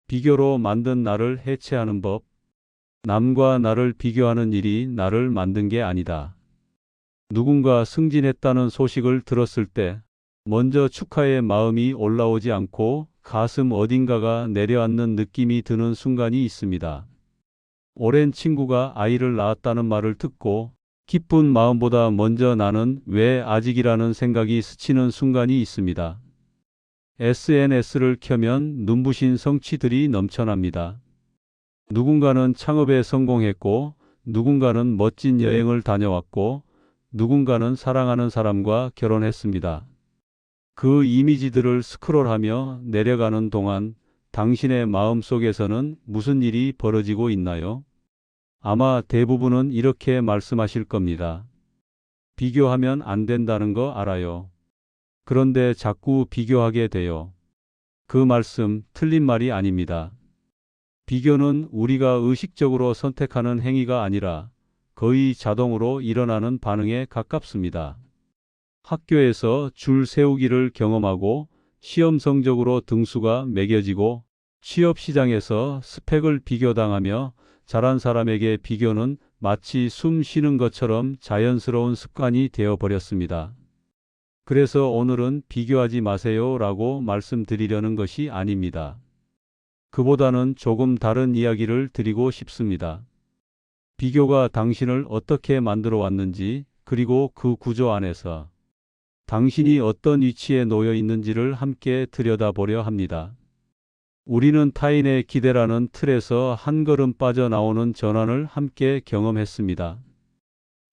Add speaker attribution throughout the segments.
Speaker 1: 비교로 만든 나를 해체하는 법. 남과 나를 비교하는 일이 나를 만든 게 아니다. 누군가 승진했다는 소식을 들었을 때 먼저 축하의 마음이 올라오지 않고 가슴 어딘가가 내려앉는 느낌이 드는 순간이 있습니다. 오랜 친구가 아이를 낳았다는 말을 듣고 기쁜 마음보다 먼저 나는 왜 아직이라는 생각이 스치는 순간이 있습니다. SNS를 켜면 눈부신 성취들이 넘쳐납니다. 누군가는 창업에 성공했고, 누군가는 멋진 여행을 다녀왔고, 누군가는 사랑하는 사람과 결혼했습니다. 그 이미지들을 스크롤하며 내려가는 동안 당신의 마음 속에서는 무슨 일이 벌어지고 있나요? 아마 대부분은 이렇게 말씀하실 겁니다. 비교하면 안 된다는 거 알아요. 그런데 자꾸 비교하게 돼요. 그 말씀 틀린 말이 아닙니다. 비교는 우리가 의식적으로 선택하는 행위가 아니라 거의 자동으로 일어나는 반응에 가깝습니다. 학교에서 줄 세우기를 경험하고 시험 성적으로 등수가 매겨지고 취업 시장에서 스펙을 비교당하며 잘한 사람에게 비교는 마치 숨 쉬는 것처럼 자연스러운 습관이 되어버렸습니다. 그래서 오늘은 비교하지 마세요 라고 말씀드리려는 것이 아닙니다. 그보다는 조금 다른 이야기를 드리고 싶습니다. 비교가 당신을 어떻게 만들어 왔는지, 그리고 그 구조 안에서 당신이 어떤 위치에 놓여 있는지를 함께 들여다보려 합니다. 우리는 타인의 기대라는 틀에서 한 걸음 빠져나오는 전환을 함께 경험했습니다.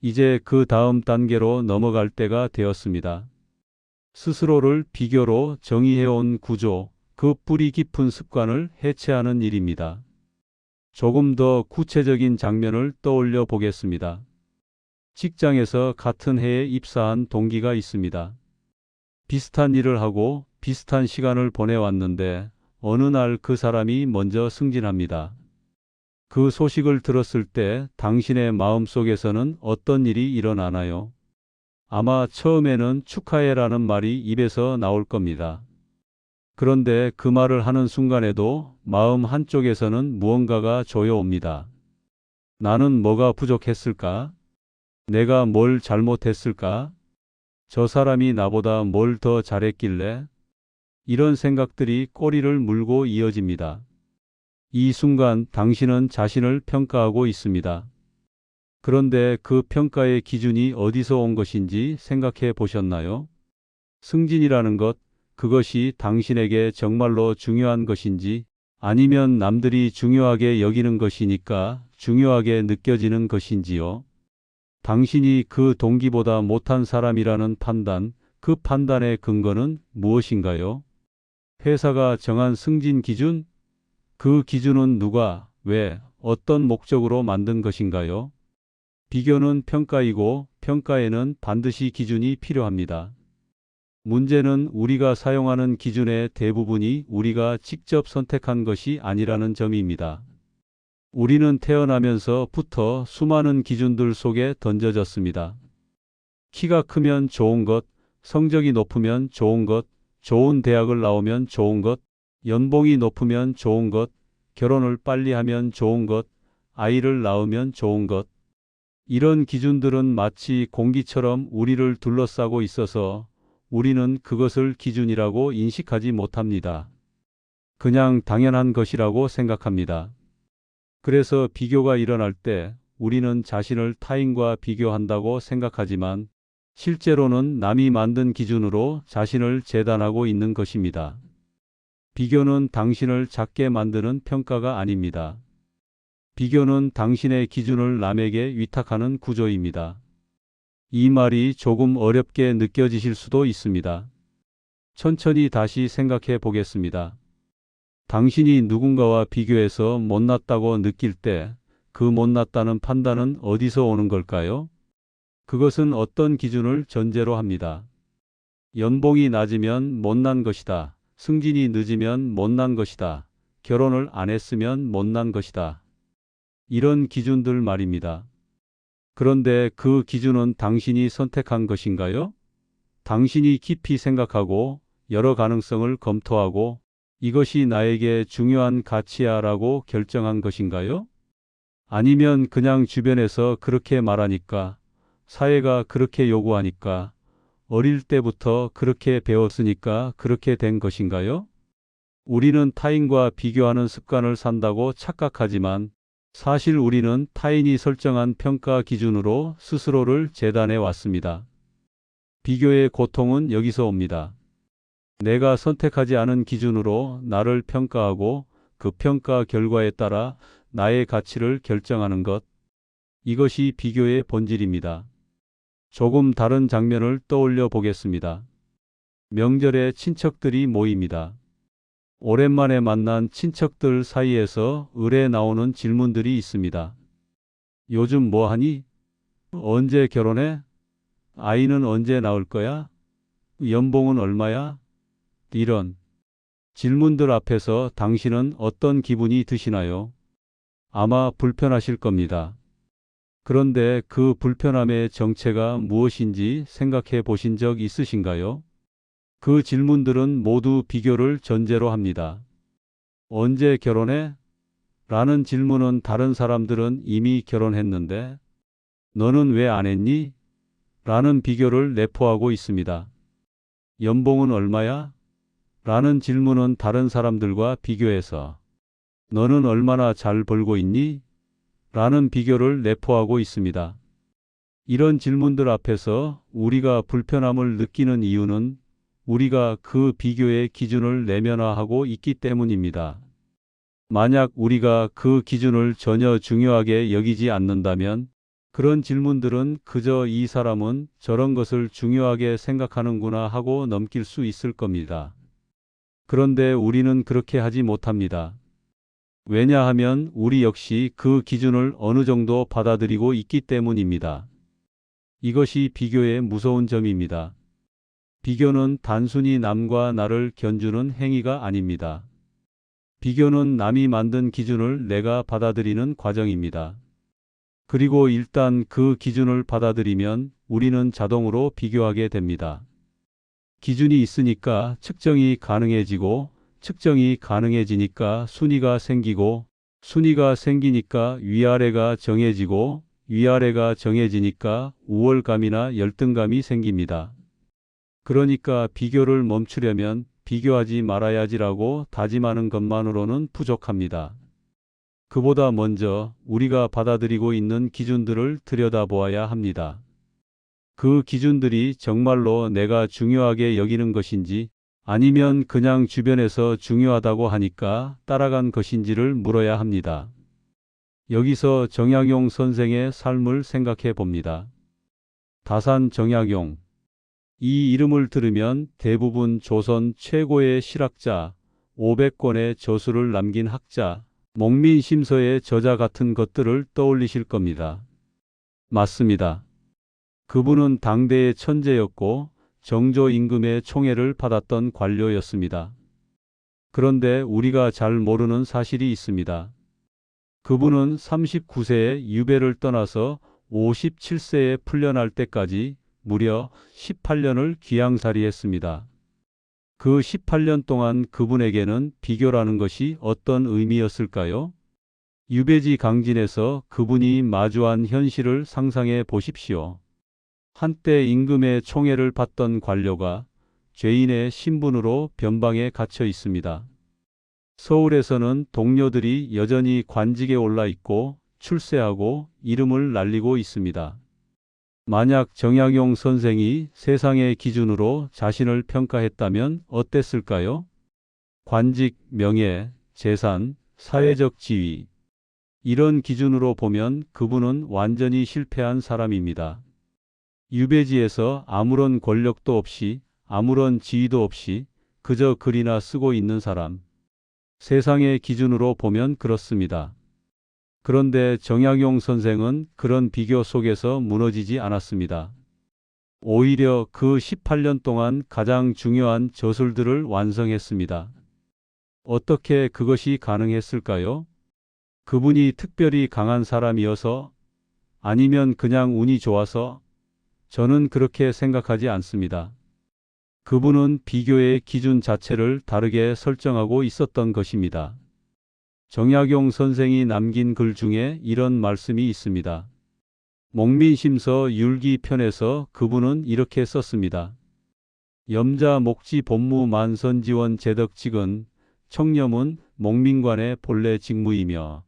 Speaker 1: 이제 그 다음 단계로 넘어갈 때가 되었습니다. 스스로를 비교로 정의해온 구조, 그 뿌리 깊은 습관을 해체하는 일입니다. 조금 더 구체적인 장면을 떠올려 보겠습니다. 직장에서 같은 해에 입사한 동기가 있습니다. 비슷한 일을 하고 비슷한 시간을 보내왔는데 어느 날 그 사람이 먼저 승진합니다. 그 소식을 들었을 때 당신의 마음속에서는 어떤 일이 일어나나요? 아마 처음에는 축하해라는 말이 입에서 나올 겁니다. 그런데 그 말을 하는 순간에도 마음 한쪽에서는 무언가가 조여옵니다. 나는 뭐가 부족했을까? 내가 뭘 잘못했을까? 저 사람이 나보다 뭘 더 잘했길래? 이런 생각들이 꼬리를 물고 이어집니다. 이 순간 당신은 자신을 평가하고 있습니다. 그런데 그 평가의 기준이 어디서 온 것인지 생각해 보셨나요? 승진이라는 것, 그것이 당신에게 정말로 중요한 것인지, 아니면 남들이 중요하게 여기는 것이니까 중요하게 느껴지는 것인지요? 당신이 그 동기보다 못한 사람이라는 판단, 그 판단의 근거는 무엇인가요? 회사가 정한 승진 기준? 그 기준은 누가, 왜, 어떤 목적으로 만든 것인가요? 비교는 평가이고 평가에는 반드시 기준이 필요합니다. 문제는 우리가 사용하는 기준의 대부분이 우리가 직접 선택한 것이 아니라는 점입니다. 우리는 태어나면서부터 수많은 기준들 속에 던져졌습니다. 키가 크면 좋은 것, 성적이 높으면 좋은 것, 좋은 대학을 나오면 좋은 것, 연봉이 높으면 좋은 것, 결혼을 빨리 하면 좋은 것, 아이를 낳으면 좋은 것. 이런 기준들은 마치 공기처럼 우리를 둘러싸고 있어서 우리는 그것을 기준이라고 인식하지 못합니다. 그냥 당연한 것이라고 생각합니다. 그래서 비교가 일어날 때 우리는 자신을 타인과 비교한다고 생각하지만 실제로는 남이 만든 기준으로 자신을 재단하고 있는 것입니다. 비교는 당신을 작게 만드는 평가가 아닙니다. 비교는 당신의 기준을 남에게 위탁하는 구조입니다. 이 말이 조금 어렵게 느껴지실 수도 있습니다. 천천히 다시 생각해 보겠습니다. 당신이 누군가와 비교해서 못났다고 느낄 때 그 못났다는 판단은 어디서 오는 걸까요? 그것은 어떤 기준을 전제로 합니다. 연봉이 낮으면 못난 것이다. 승진이 늦으면 못난 것이다. 결혼을 안 했으면 못난 것이다. 이런 기준들 말입니다. 그런데 그 기준은 당신이 선택한 것인가요? 당신이 깊이 생각하고 여러 가능성을 검토하고 이것이 나에게 중요한 가치야라고 결정한 것인가요? 아니면 그냥 주변에서 그렇게 말하니까, 사회가 그렇게 요구하니까, 어릴 때부터 그렇게 배웠으니까 그렇게 된 것인가요? 우리는 타인과 비교하는 습관을 산다고 착각하지만 사실 우리는 타인이 설정한 평가 기준으로 스스로를 재단해 왔습니다. 비교의 고통은 여기서 옵니다. 내가 선택하지 않은 기준으로 나를 평가하고 그 평가 결과에 따라 나의 가치를 결정하는 것. 이것이 비교의 본질입니다. 조금 다른 장면을 떠올려 보겠습니다. 명절에 친척들이 모입니다. 오랜만에 만난 친척들 사이에서 을에 나오는 질문들이 있습니다. 요즘 뭐 하니? 언제 결혼해? 아이는 언제 낳을 거야? 연봉은 얼마야? 이런 질문들 앞에서 당신은 어떤 기분이 드시나요? 아마 불편하실 겁니다. 그런데 그 불편함의 정체가 무엇인지 생각해 보신 적 있으신가요? 그 질문들은 모두 비교를 전제로 합니다. 언제 결혼해? 라는 질문은 다른 사람들은 이미 결혼했는데 너는 왜 안 했니? 라는 비교를 내포하고 있습니다. 연봉은 얼마야? 라는 질문은 다른 사람들과 비교해서 너는 얼마나 잘 벌고 있니? 라는 비교를 내포하고 있습니다. 이런 질문들 앞에서 우리가 불편함을 느끼는 이유는 우리가 그 비교의 기준을 내면화하고 있기 때문입니다. 만약 우리가 그 기준을 전혀 중요하게 여기지 않는다면 그런 질문들은 그저 이 사람은 저런 것을 중요하게 생각하는구나 하고 넘길 수 있을 겁니다. 그런데 우리는 그렇게 하지 못합니다. 왜냐하면 우리 역시 그 기준을 어느 정도 받아들이고 있기 때문입니다. 이것이 비교의 무서운 점입니다. 비교는 단순히 남과 나를 견주는 행위가 아닙니다. 비교는 남이 만든 기준을 내가 받아들이는 과정입니다. 그리고 일단 그 기준을 받아들이면 우리는 자동으로 비교하게 됩니다. 기준이 있으니까 측정이 가능해지고 측정이 가능해지니까 순위가 생기고 순위가 생기니까 위아래가 정해지고 위아래가 정해지니까 우월감이나 열등감이 생깁니다. 그러니까 비교를 멈추려면 비교하지 말아야지라고 다짐하는 것만으로는 부족합니다. 그보다 먼저 우리가 받아들이고 있는 기준들을 들여다보아야 합니다. 그 기준들이 정말로 내가 중요하게 여기는 것인지 아니면 그냥 주변에서 중요하다고 하니까 따라간 것인지를 물어야 합니다. 여기서 정약용 선생의 삶을 생각해 봅니다. 다산 정약용. 이 이름을 들으면 대부분 조선 최고의 실학자, 500권의 저수를 남긴 학자, 목민심서의 저자 같은 것들을 떠올리실 겁니다. 맞습니다. 그분은 당대의 천재였고 정조 임금의 총애를 받았던 관료였습니다. 그런데 우리가 잘 모르는 사실이 있습니다. 그분은 39세에 유배를 떠나서 57세에 풀려날 때까지 무려 18년을 귀양살이했습니다. 그 18년 동안 그분에게는 비교라는 것이 어떤 의미였을까요? 유배지 강진에서 그분이 마주한 현실을 상상해 보십시오. 한때 임금의 총애를 받던 관료가 죄인의 신분으로 변방에 갇혀 있습니다. 서울에서는 동료들이 여전히 관직에 올라 있고 출세하고 이름을 날리고 있습니다. 만약 정약용 선생이 세상의 기준으로 자신을 평가했다면 어땠을까요? 관직, 명예, 재산, 사회적 지위. 이런 기준으로 보면 그분은 완전히 실패한 사람입니다. 유배지에서 아무런 권력도 없이 아무런 지위도 없이 그저 글이나 쓰고 있는 사람. 세상의 기준으로 보면 그렇습니다. 그런데 정약용 선생은 그런 비교 속에서 무너지지 않았습니다. 오히려 그 18년 동안 가장 중요한 저술들을 완성했습니다. 어떻게 그것이 가능했을까요? 그분이 특별히 강한 사람이어서 아니면 그냥 운이 좋아서 저는 그렇게 생각하지 않습니다. 그분은 비교의 기준 자체를 다르게 설정하고 있었던 것입니다. 정약용 선생이 남긴 글 중에 이런 말씀이 있습니다. 목민심서 율기편에서 그분은 이렇게 썼습니다. 염자 목지 본무 만선지원 제덕직은 청렴은 목민관의 본래 직무이며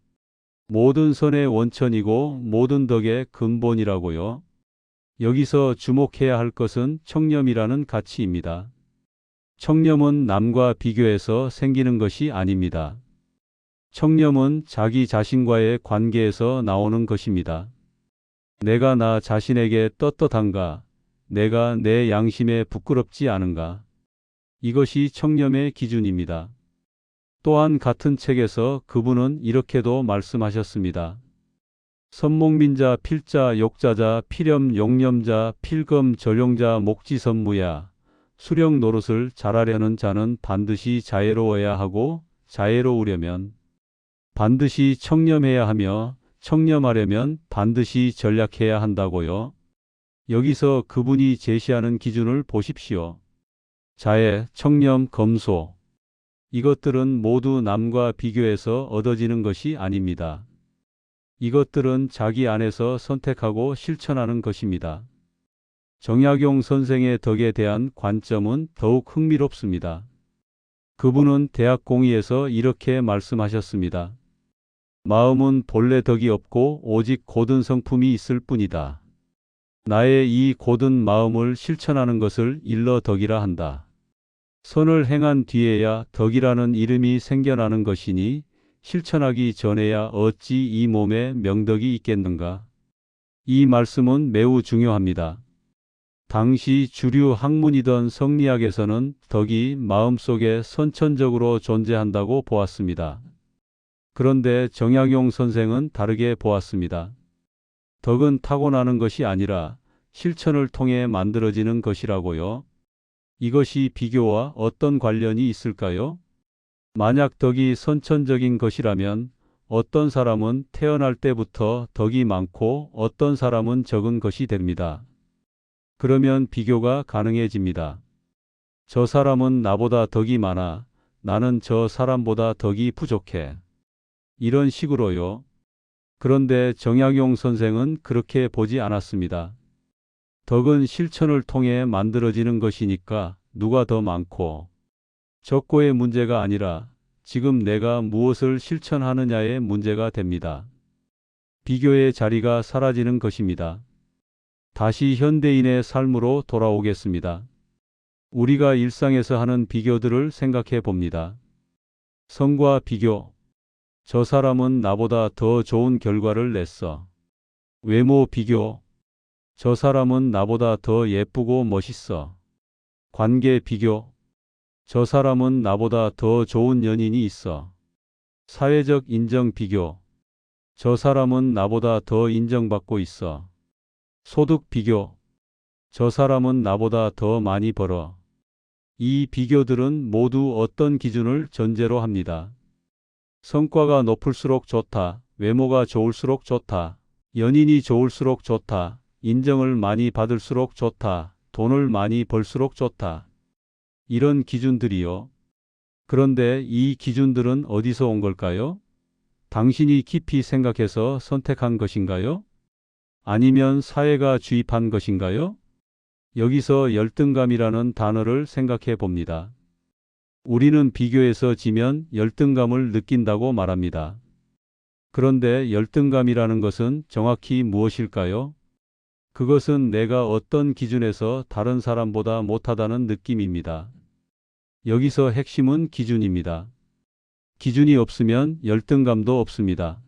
Speaker 1: 모든 선의 원천이고 모든 덕의 근본이라고요. 여기서 주목해야 할 것은 청렴이라는 가치입니다. 청렴은 남과 비교해서 생기는 것이 아닙니다. 청렴은 자기 자신과의 관계에서 나오는 것입니다. 내가 나 자신에게 떳떳한가? 내가 내 양심에 부끄럽지 않은가? 이것이 청렴의 기준입니다. 또한 같은 책에서 그분은 이렇게도 말씀하셨습니다. 선목민자 필자 욕자자 필염 용념자 필검 절용자 목지선무야. 수령 노릇을 잘하려는 자는 반드시 자애로워야 하고 자애로우려면 반드시 청렴해야 하며 청렴하려면 반드시 전략해야 한다고요. 여기서 그분이 제시하는 기준을 보십시오. 자애, 청렴, 검소. 이것들은 모두 남과 비교해서 얻어지는 것이 아닙니다. 이것들은 자기 안에서 선택하고 실천하는 것입니다. 정약용 선생의 덕에 대한 관점은 더욱 흥미롭습니다. 그분은 대학공의에서 이렇게 말씀하셨습니다. 마음은 본래 덕이 없고 오직 고든 성품이 있을 뿐이다. 나의 이 고든 마음을 실천하는 것을 일러 덕이라 한다. 선을 행한 뒤에야 덕이라는 이름이 생겨나는 것이니 실천하기 전에야 어찌 이 몸에 명덕이 있겠는가. 이 말씀은 매우 중요합니다. 당시 주류 학문이던 성리학에서는 덕이 마음속에 선천적으로 존재한다고 보았습니다. 그런데 정약용 선생은 다르게 보았습니다. 덕은 타고나는 것이 아니라 실천을 통해 만들어지는 것이라고요. 이것이 비교와 어떤 관련이 있을까요? 만약 덕이 선천적인 것이라면 어떤 사람은 태어날 때부터 덕이 많고 어떤 사람은 적은 것이 됩니다. 그러면 비교가 가능해집니다. 저 사람은 나보다 덕이 많아. 나는 저 사람보다 덕이 부족해. 이런 식으로요. 그런데 정약용 선생은 그렇게 보지 않았습니다. 덕은 실천을 통해 만들어지는 것이니까 누가 더 많고 적고의 문제가 아니라 지금 내가 무엇을 실천하느냐의 문제가 됩니다. 비교의 자리가 사라지는 것입니다. 다시 현대인의 삶으로 돌아오겠습니다. 우리가 일상에서 하는 비교들을 생각해 봅니다. 성과 비교. 저 사람은 나보다 더 좋은 결과를 냈어. 외모 비교. 저 사람은 나보다 더 예쁘고 멋있어. 관계 비교. 저 사람은 나보다 더 좋은 연인이 있어. 사회적 인정 비교. 저 사람은 나보다 더 인정받고 있어. 소득 비교. 저 사람은 나보다 더 많이 벌어. 이 비교들은 모두 어떤 기준을 전제로 합니다. 성과가 높을수록 좋다. 외모가 좋을수록 좋다. 연인이 좋을수록 좋다. 인정을 많이 받을수록 좋다. 돈을 많이 벌수록 좋다. 이런 기준들이요. 그런데 이 기준들은 어디서 온 걸까요? 당신이 깊이 생각해서 선택한 것인가요? 아니면 사회가 주입한 것인가요? 여기서 열등감이라는 단어를 생각해 봅니다. 우리는 비교에서 지면 열등감을 느낀다고 말합니다. 그런데 열등감이라는 것은 정확히 무엇일까요? 그것은 내가 어떤 기준에서 다른 사람보다 못하다는 느낌입니다. 여기서 핵심은 기준입니다. 기준이 없으면 열등감도 없습니다.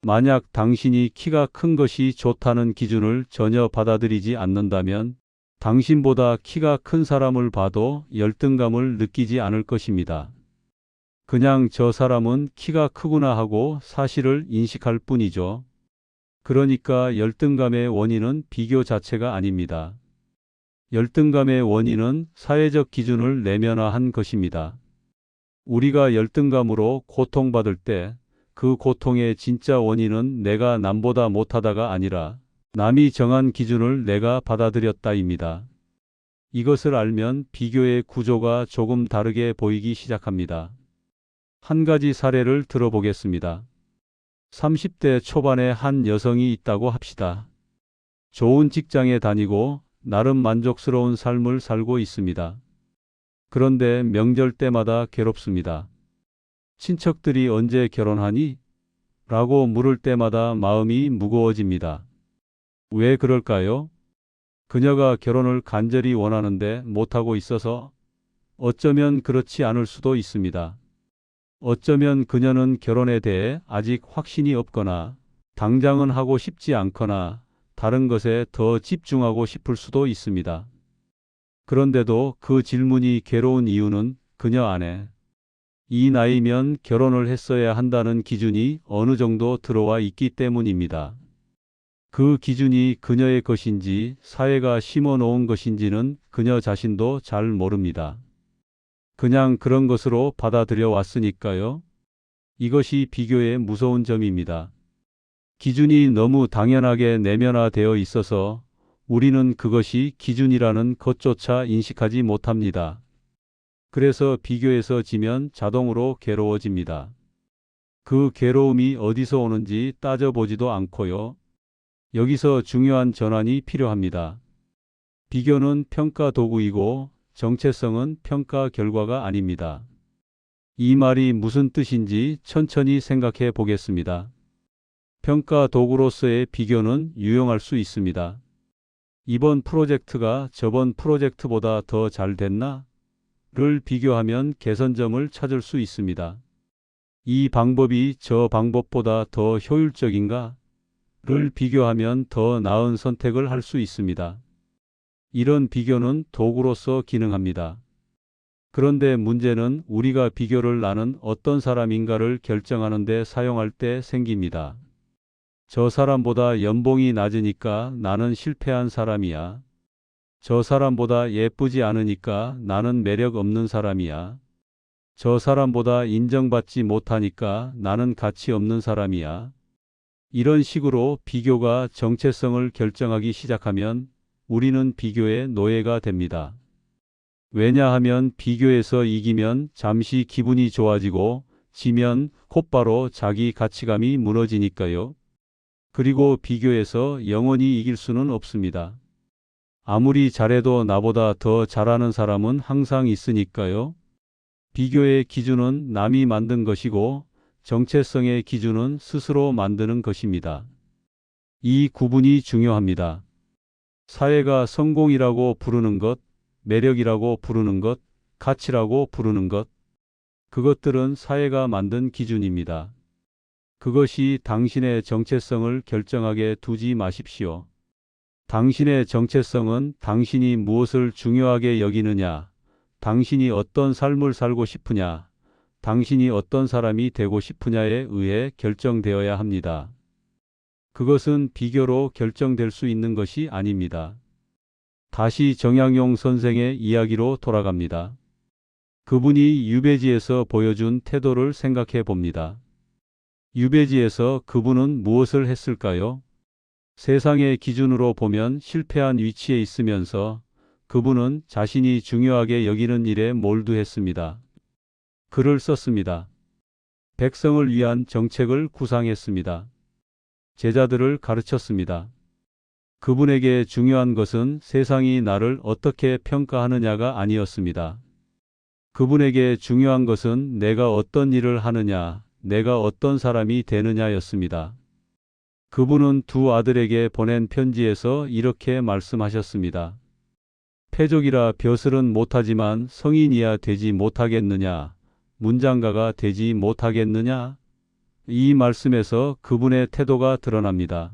Speaker 1: 만약 당신이 키가 큰 것이 좋다는 기준을 전혀 받아들이지 않는다면 당신보다 키가 큰 사람을 봐도 열등감을 느끼지 않을 것입니다. 그냥 저 사람은 키가 크구나 하고 사실을 인식할 뿐이죠. 그러니까 열등감의 원인은 비교 자체가 아닙니다. 열등감의 원인은 사회적 기준을 내면화한 것입니다. 우리가 열등감으로 고통받을 때 그 고통의 진짜 원인은 내가 남보다 못하다가 아니라 남이 정한 기준을 내가 받아들였다입니다. 이것을 알면 비교의 구조가 조금 다르게 보이기 시작합니다. 한 가지 사례를 들어보겠습니다. 30대 초반의 한 여성이 있다고 합시다. 좋은 직장에 다니고 나름 만족스러운 삶을 살고 있습니다. 그런데 명절 때마다 괴롭습니다. 친척들이 언제 결혼하니? 라고 물을 때마다 마음이 무거워집니다. 왜 그럴까요? 그녀가 결혼을 간절히 원하는데 못하고 있어서? 어쩌면 그렇지 않을 수도 있습니다. 어쩌면 그녀는 결혼에 대해 아직 확신이 없거나 당장은 하고 싶지 않거나 다른 것에 더 집중하고 싶을 수도 있습니다. 그런데도 그 질문이 괴로운 이유는 그녀 안에 이 나이면 결혼을 했어야 한다는 기준이 어느 정도 들어와 있기 때문입니다. 그 기준이 그녀의 것인지 사회가 심어 놓은 것인지는 그녀 자신도 잘 모릅니다. 그냥 그런 것으로 받아들여 왔으니까요. 이것이 비교의 무서운 점입니다. 기준이 너무 당연하게 내면화되어 있어서 우리는 그것이 기준이라는 것조차 인식하지 못합니다. 그래서 비교에서 지면 자동으로 괴로워집니다. 그 괴로움이 어디서 오는지 따져보지도 않고요. 여기서 중요한 전환이 필요합니다. 비교는 평가 도구이고 정체성은 평가 결과가 아닙니다. 이 말이 무슨 뜻인지 천천히 생각해 보겠습니다. 평가 도구로서의 비교는 유용할 수 있습니다. 이번 프로젝트가 저번 프로젝트보다 더 잘 됐나? 를 비교하면 개선점을 찾을 수 있습니다. 이 방법이 저 방법보다 더 효율적인가? 를 비교하면 더 나은 선택을 할 수 있습니다. 이런 비교는 도구로서 기능합니다. 그런데 문제는 우리가 비교를 나는 어떤 사람인가를 결정하는 데 사용할 때 생깁니다. 저 사람보다 연봉이 낮으니까 나는 실패한 사람이야. 저 사람보다 예쁘지 않으니까 나는 매력 없는 사람이야. 저 사람보다 인정받지 못하니까 나는 가치 없는 사람이야. 이런 식으로 비교가 정체성을 결정하기 시작하면 우리는 비교의 노예가 됩니다. 왜냐하면 비교에서 이기면 잠시 기분이 좋아지고 지면 곧바로 자기 가치감이 무너지니까요. 그리고 비교에서 영원히 이길 수는 없습니다. 아무리 잘해도 나보다 더 잘하는 사람은 항상 있으니까요. 비교의 기준은 남이 만든 것이고 정체성의 기준은 스스로 만드는 것입니다. 이 구분이 중요합니다. 사회가 성공이라고 부르는 것, 매력이라고 부르는 것, 가치라고 부르는 것, 그것들은 사회가 만든 기준입니다. 그것이 당신의 정체성을 결정하게 두지 마십시오. 당신의 정체성은 당신이 무엇을 중요하게 여기느냐, 당신이 어떤 삶을 살고 싶으냐, 당신이 어떤 사람이 되고 싶으냐에 의해 결정되어야 합니다. 그것은 비교로 결정될 수 있는 것이 아닙니다. 다시 정약용 선생의 이야기로 돌아갑니다. 그분이 유배지에서 보여준 태도를 생각해 봅니다. 유배지에서 그분은 무엇을 했을까요? 세상의 기준으로 보면 실패한 위치에 있으면서 그분은 자신이 중요하게 여기는 일에 몰두했습니다. 글을 썼습니다. 백성을 위한 정책을 구상했습니다. 제자들을 가르쳤습니다. 그분에게 중요한 것은 세상이 나를 어떻게 평가하느냐가 아니었습니다. 그분에게 중요한 것은 내가 어떤 일을 하느냐, 내가 어떤 사람이 되느냐였습니다. 그분은 두 아들에게 보낸 편지에서 이렇게 말씀하셨습니다. 패족이라 벼슬은 못하지만 성인이야 되지 못하겠느냐, 문장가가 되지 못하겠느냐? 이 말씀에서 그분의 태도가 드러납니다.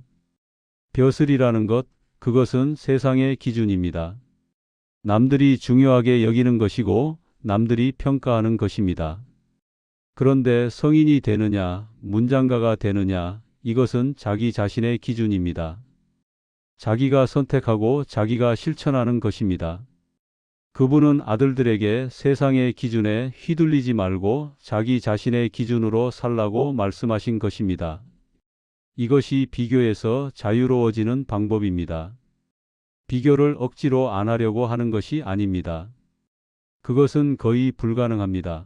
Speaker 1: 벼슬이라는 것, 그것은 세상의 기준입니다. 남들이 중요하게 여기는 것이고 남들이 평가하는 것입니다. 그런데 성인이 되느냐, 문장가가 되느냐, 이것은 자기 자신의 기준입니다. 자기가 선택하고 자기가 실천하는 것입니다. 그분은 아들들에게 세상의 기준에 휘둘리지 말고 자기 자신의 기준으로 살라고 말씀하신 것입니다. 이것이 비교에서 자유로워지는 방법입니다. 비교를 억지로 안 하려고 하는 것이 아닙니다. 그것은 거의 불가능합니다.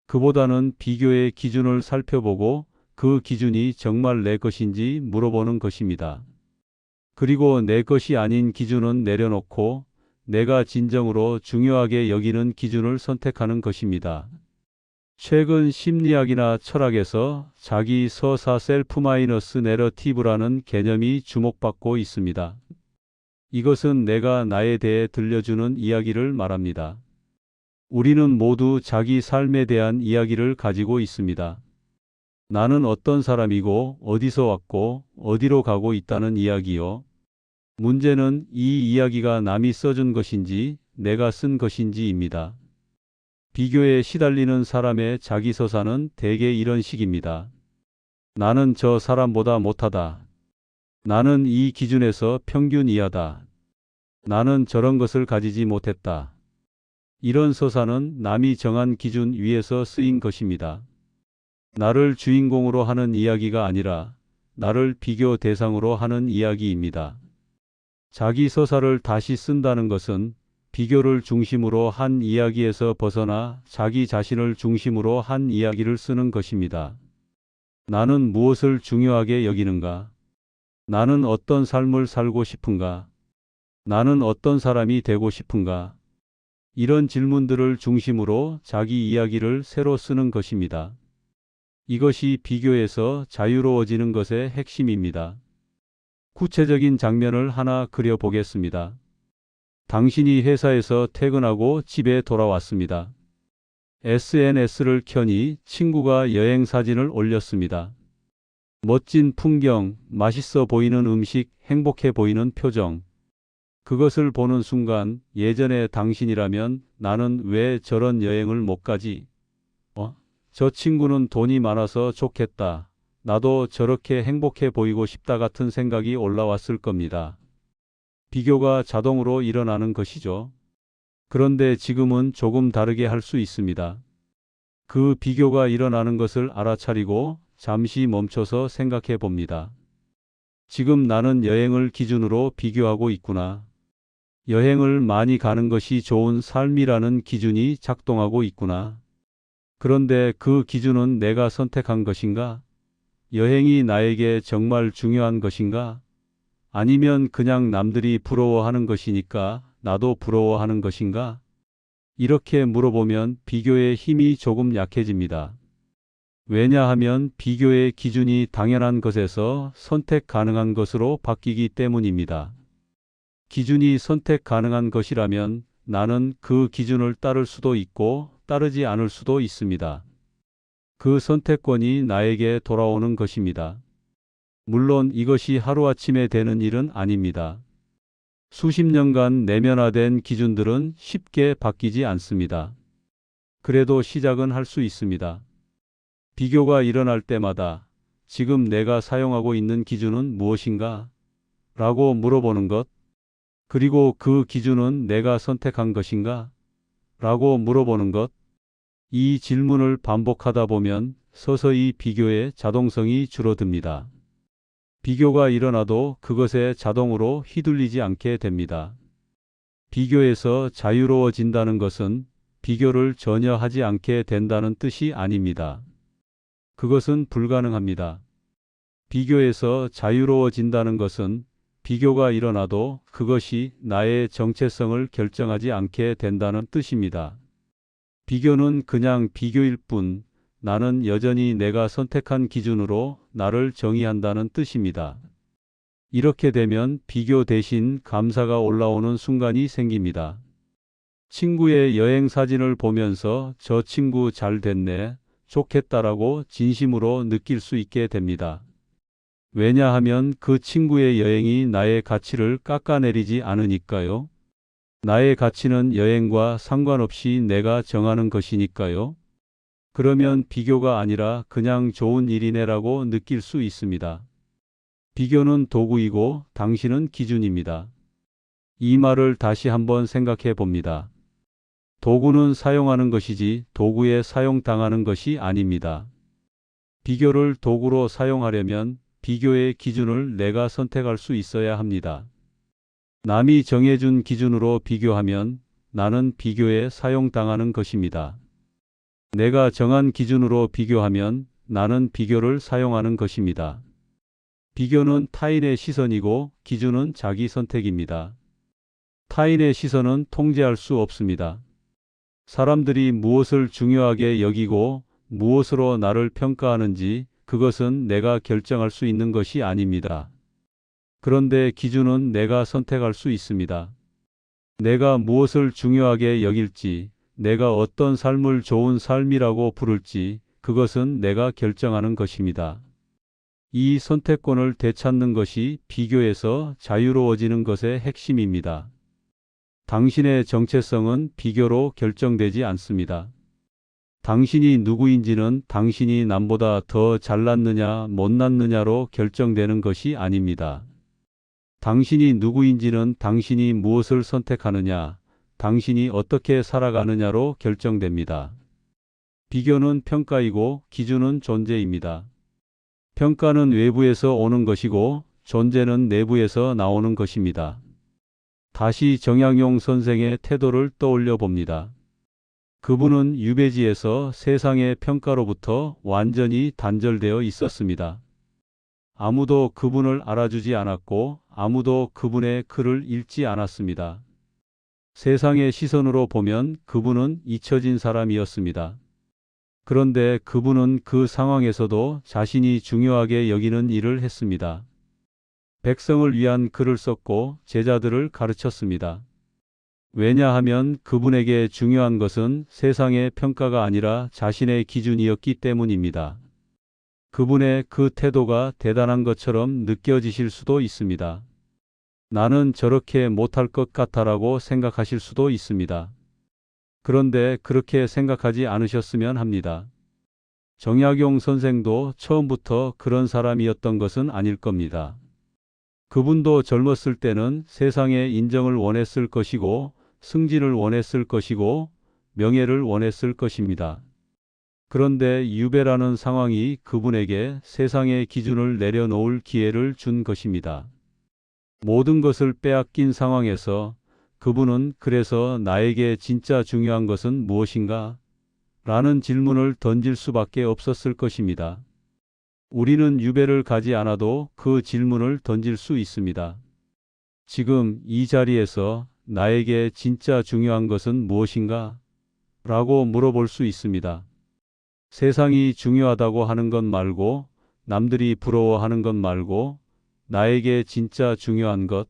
Speaker 1: 그보다는 비교의 기준을 살펴보고 그 기준이 정말 내 것인지 물어보는 것입니다. 그리고 내 것이 아닌 기준은 내려놓고 내가 진정으로 중요하게 여기는 기준을 선택하는 것입니다. 최근 심리학이나 철학에서 자기 서사 셀프-마이너스 내러티브라는 개념이 주목받고 있습니다. 이것은 내가 나에 대해 들려주는 이야기를 말합니다. 우리는 모두 자기 삶에 대한 이야기를 가지고 있습니다. 나는 어떤 사람이고 어디서 왔고 어디로 가고 있다는 이야기요. 문제는 이 이야기가 남이 써준 것인지 내가 쓴 것인지입니다. 비교에 시달리는 사람의 자기서사는 대개 이런 식입니다. 나는 저 사람보다 못하다. 나는 이 기준에서 평균 이하다. 나는 저런 것을 가지지 못했다. 이런 서사는 남이 정한 기준 위에서 쓰인 것입니다. 나를 주인공으로 하는 이야기가 아니라 나를 비교 대상으로 하는 이야기입니다. 자기 서사를 다시 쓴다는 것은 비교를 중심으로 한 이야기에서 벗어나 자기 자신을 중심으로 한 이야기를 쓰는 것입니다. 나는 무엇을 중요하게 여기는가? 나는 어떤 삶을 살고 싶은가? 나는 어떤 사람이 되고 싶은가? 이런 질문들을 중심으로 자기 이야기를 새로 쓰는 것입니다. 이것이 비교에서 자유로워지는 것의 핵심입니다. 구체적인 장면을 하나 그려보겠습니다. 당신이 회사에서 퇴근하고 집에 돌아왔습니다. SNS를 켜니 친구가 여행 사진을 올렸습니다. 멋진 풍경, 맛있어 보이는 음식, 행복해 보이는 표정. 그것을 보는 순간 예전에 당신이라면 나는 왜 저런 여행을 못 가지? 저 친구는 돈이 많아서 좋겠다. 나도 저렇게 행복해 보이고 싶다 같은 생각이 올라왔을 겁니다. 비교가 자동으로 일어나는 것이죠. 그런데 지금은 조금 다르게 할 수 있습니다. 그 비교가 일어나는 것을 알아차리고 잠시 멈춰서 생각해 봅니다. 지금 나는 여행을 기준으로 비교하고 있구나. 여행을 많이 가는 것이 좋은 삶이라는 기준이 작동하고 있구나. 그런데 그 기준은 내가 선택한 것인가? 여행이 나에게 정말 중요한 것인가? 아니면 그냥 남들이 부러워하는 것이니까 나도 부러워하는 것인가? 이렇게 물어보면 비교의 힘이 조금 약해집니다. 왜냐하면 비교의 기준이 당연한 것에서 선택 가능한 것으로 바뀌기 때문입니다. 기준이 선택 가능한 것이라면 나는 그 기준을 따를 수도 있고 따르지 않을 수도 있습니다. 그 선택권이 나에게 돌아오는 것입니다. 물론 이것이 하루아침에 되는 일은 아닙니다. 수십 년간 내면화된 기준들은 쉽게 바뀌지 않습니다. 그래도 시작은 할 수 있습니다. 비교가 일어날 때마다 지금 내가 사용하고 있는 기준은 무엇인가? 라고 물어보는 것. 그리고 그 기준은 내가 선택한 것인가? 라고 물어보는 것. 이 질문을 반복하다 보면 서서히 비교의 자동성이 줄어듭니다. 비교가 일어나도 그것에 자동으로 휘둘리지 않게 됩니다. 비교에서 자유로워진다는 것은 비교를 전혀 하지 않게 된다는 뜻이 아닙니다. 그것은 불가능합니다. 비교에서 자유로워진다는 것은 비교가 일어나도 그것이 나의 정체성을 결정하지 않게 된다는 뜻입니다. 비교는 그냥 비교일 뿐, 나는 여전히 내가 선택한 기준으로 나를 정의한다는 뜻입니다. 이렇게 되면 비교 대신 감사가 올라오는 순간이 생깁니다. 친구의 여행 사진을 보면서 저 친구 잘 됐네, 좋겠다라고 진심으로 느낄 수 있게 됩니다. 왜냐하면 그 친구의 여행이 나의 가치를 깎아내리지 않으니까요. 나의 가치는 여행과 상관없이 내가 정하는 것이니까요. 그러면 비교가 아니라 그냥 좋은 일이네라고 느낄 수 있습니다. 비교는 도구이고 당신은 기준입니다. 이 말을 다시 한번 생각해 봅니다. 도구는 사용하는 것이지 도구에 사용당하는 것이 아닙니다. 비교를 도구로 사용하려면 비교의 기준을 내가 선택할 수 있어야 합니다. 남이 정해준 기준으로 비교하면 나는 비교에 사용당하는 것입니다. 내가 정한 기준으로 비교하면 나는 비교를 사용하는 것입니다. 비교는 타인의 시선이고 기준은 자기 선택입니다. 타인의 시선은 통제할 수 없습니다. 사람들이 무엇을 중요하게 여기고 무엇으로 나를 평가하는지 그것은 내가 결정할 수 있는 것이 아닙니다. 그런데 기준은 내가 선택할 수 있습니다. 내가 무엇을 중요하게 여길지, 내가 어떤 삶을 좋은 삶이라고 부를지 그것은 내가 결정하는 것입니다. 이 선택권을 되찾는 것이 비교에서 자유로워지는 것의 핵심입니다. 당신의 정체성은 비교로 결정되지 않습니다. 당신이 누구인지는 당신이 남보다 더 잘났느냐 못났느냐로 결정되는 것이 아닙니다. 당신이 누구인지는 당신이 무엇을 선택하느냐, 당신이 어떻게 살아가느냐로 결정됩니다. 비교는 평가이고 기준은 존재입니다. 평가는 외부에서 오는 것이고 존재는 내부에서 나오는 것입니다. 다시 정약용 선생의 태도를 떠올려 봅니다. 그분은 유배지에서 세상의 평가로부터 완전히 단절되어 있었습니다. 아무도 그분을 알아주지 않았고 아무도 그분의 글을 읽지 않았습니다. 세상의 시선으로 보면 그분은 잊혀진 사람이었습니다. 그런데 그분은 그 상황에서도 자신이 중요하게 여기는 일을 했습니다. 백성을 위한 글을 썼고 제자들을 가르쳤습니다. 왜냐하면 그분에게 중요한 것은 세상의 평가가 아니라 자신의 기준이었기 때문입니다. 그분의 그 태도가 대단한 것처럼 느껴지실 수도 있습니다. 나는 저렇게 못할 것 같아라고 생각하실 수도 있습니다. 그런데 그렇게 생각하지 않으셨으면 합니다. 정약용 선생도 처음부터 그런 사람이었던 것은 아닐 겁니다. 그분도 젊었을 때는 세상의 인정을 원했을 것이고 승진을 원했을 것이고 명예를 원했을 것입니다. 그런데 유배라는 상황이 그분에게 세상의 기준을 내려놓을 기회를 준 것입니다. 모든 것을 빼앗긴 상황에서 그분은 그래서 나에게 진짜 중요한 것은 무엇인가? 라는 질문을 던질 수밖에 없었을 것입니다. 우리는 유배를 가지 않아도 그 질문을 던질 수 있습니다. 지금 이 자리에서 나에게 진짜 중요한 것은 무엇인가? 라고 물어볼 수 있습니다. 세상이 중요하다고 하는 것 말고, 남들이 부러워하는 것 말고, 나에게 진짜 중요한 것,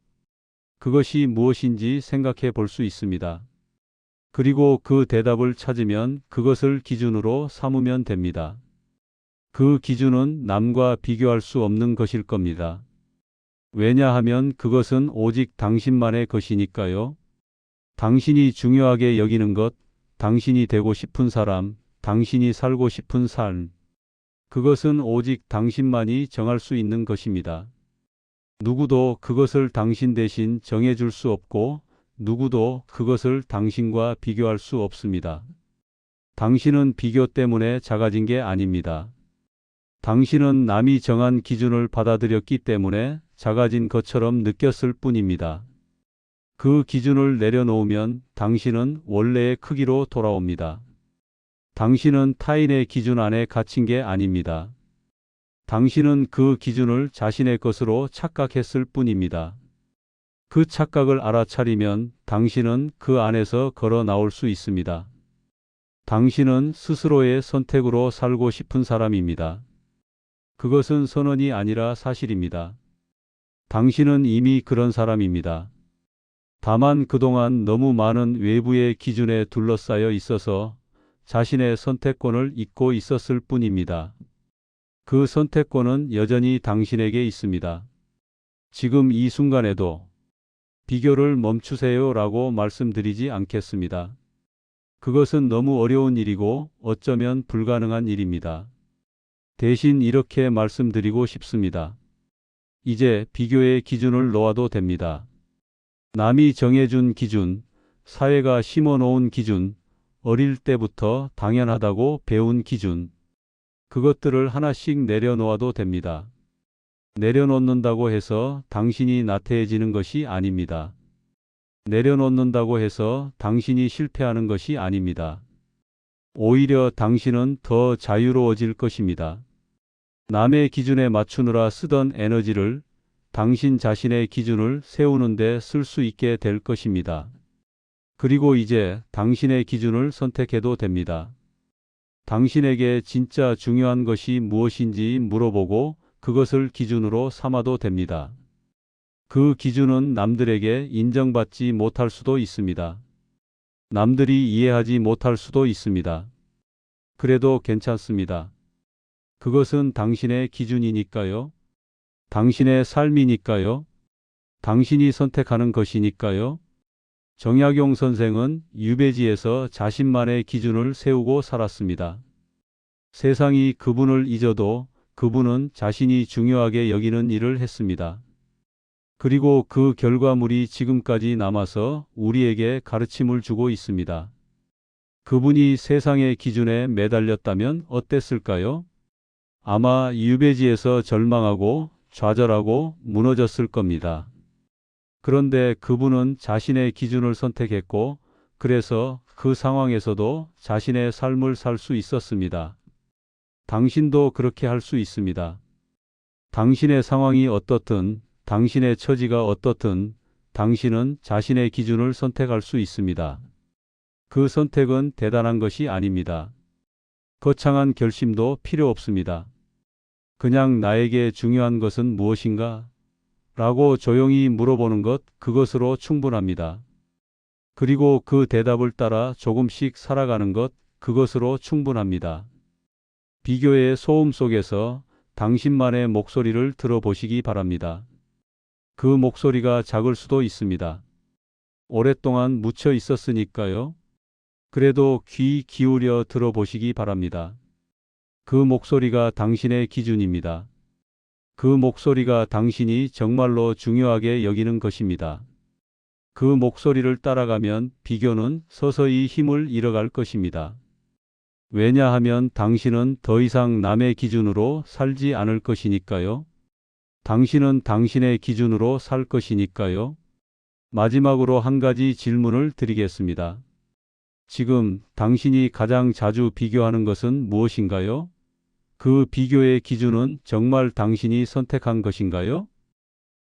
Speaker 1: 그것이 무엇인지 생각해 볼 수 있습니다. 그리고 그 대답을 찾으면 그것을 기준으로 삼으면 됩니다. 그 기준은 남과 비교할 수 없는 것일 겁니다. 왜냐하면 그것은 오직 당신만의 것이니까요. 당신이 중요하게 여기는 것, 당신이 되고 싶은 사람, 당신이 살고 싶은 삶, 그것은 오직 당신만이 정할 수 있는 것입니다. 누구도 그것을 당신 대신 정해줄 수 없고 누구도 그것을 당신과 비교할 수 없습니다. 당신은 비교 때문에 작아진 게 아닙니다. 당신은 남이 정한 기준을 받아들였기 때문에 작아진 것처럼 느꼈을 뿐입니다. 그 기준을 내려놓으면 당신은 원래의 크기로 돌아옵니다. 당신은 타인의 기준 안에 갇힌 게 아닙니다. 당신은 그 기준을 자신의 것으로 착각했을 뿐입니다. 그 착각을 알아차리면 당신은 그 안에서 걸어 나올 수 있습니다. 당신은 스스로의 선택으로 살고 싶은 사람입니다. 그것은 선언이 아니라 사실입니다. 당신은 이미 그런 사람입니다. 다만 그동안 너무 많은 외부의 기준에 둘러싸여 있어서 자신의 선택권을 잊고 있었을 뿐입니다. 그 선택권은 여전히 당신에게 있습니다. 지금 이 순간에도 비교를 멈추세요 라고 말씀드리지 않겠습니다. 그것은 너무 어려운 일이고 어쩌면 불가능한 일입니다. 대신 이렇게 말씀드리고 싶습니다. 이제 비교의 기준을 놓아도 됩니다. 남이 정해준 기준, 사회가 심어놓은 기준, 어릴 때부터 당연하다고 배운 기준, 그것들을 하나씩 내려놓아도 됩니다. 내려놓는다고 해서 당신이 나태해지는 것이 아닙니다. 내려놓는다고 해서 당신이 실패하는 것이 아닙니다. 오히려 당신은 더 자유로워질 것입니다. 남의 기준에 맞추느라 쓰던 에너지를 당신 자신의 기준을 세우는 데 쓸 수 있게 될 것입니다. 그리고 이제 당신의 기준을 선택해도 됩니다. 당신에게 진짜 중요한 것이 무엇인지 물어보고 그것을 기준으로 삼아도 됩니다. 그 기준은 남들에게 인정받지 못할 수도 있습니다. 남들이 이해하지 못할 수도 있습니다. 그래도 괜찮습니다. 그것은 당신의 기준이니까요. 당신의 삶이니까요. 당신이 선택하는 것이니까요. 정약용 선생은 유배지에서 자신만의 기준을 세우고 살았습니다. 세상이 그분을 잊어도 그분은 자신이 중요하게 여기는 일을 했습니다. 그리고 그 결과물이 지금까지 남아서 우리에게 가르침을 주고 있습니다. 그분이 세상의 기준에 매달렸다면 어땠을까요? 아마 유배지에서 절망하고 좌절하고 무너졌을 겁니다. 그런데 그분은 자신의 기준을 선택했고, 그래서 그 상황에서도 자신의 삶을 살 수 있었습니다. 당신도 그렇게 할 수 있습니다. 당신의 상황이 어떻든, 당신의 처지가 어떻든, 당신은 자신의 기준을 선택할 수 있습니다. 그 선택은 대단한 것이 아닙니다. 거창한 결심도 필요 없습니다. 그냥 나에게 중요한 것은 무엇인가? 라고 조용히 물어보는 것, 그것으로 충분합니다. 그리고 그 대답을 따라 조금씩 살아가는 것, 그것으로 충분합니다. 비교의 소음 속에서 당신만의 목소리를 들어보시기 바랍니다. 그 목소리가 작을 수도 있습니다. 오랫동안 묻혀 있었으니까요. 그래도 귀 기울여 들어보시기 바랍니다. 그 목소리가 당신의 기준입니다. 그 목소리가 당신이 정말로 중요하게 여기는 것입니다. 그 목소리를 따라가면 비교는 서서히 힘을 잃어갈 것입니다. 왜냐하면 당신은 더 이상 남의 기준으로 살지 않을 것이니까요. 당신은 당신의 기준으로 살 것이니까요. 마지막으로 한 가지 질문을 드리겠습니다. 지금 당신이 가장 자주 비교하는 것은 무엇인가요? 그 비교의 기준은 정말 당신이 선택한 것인가요?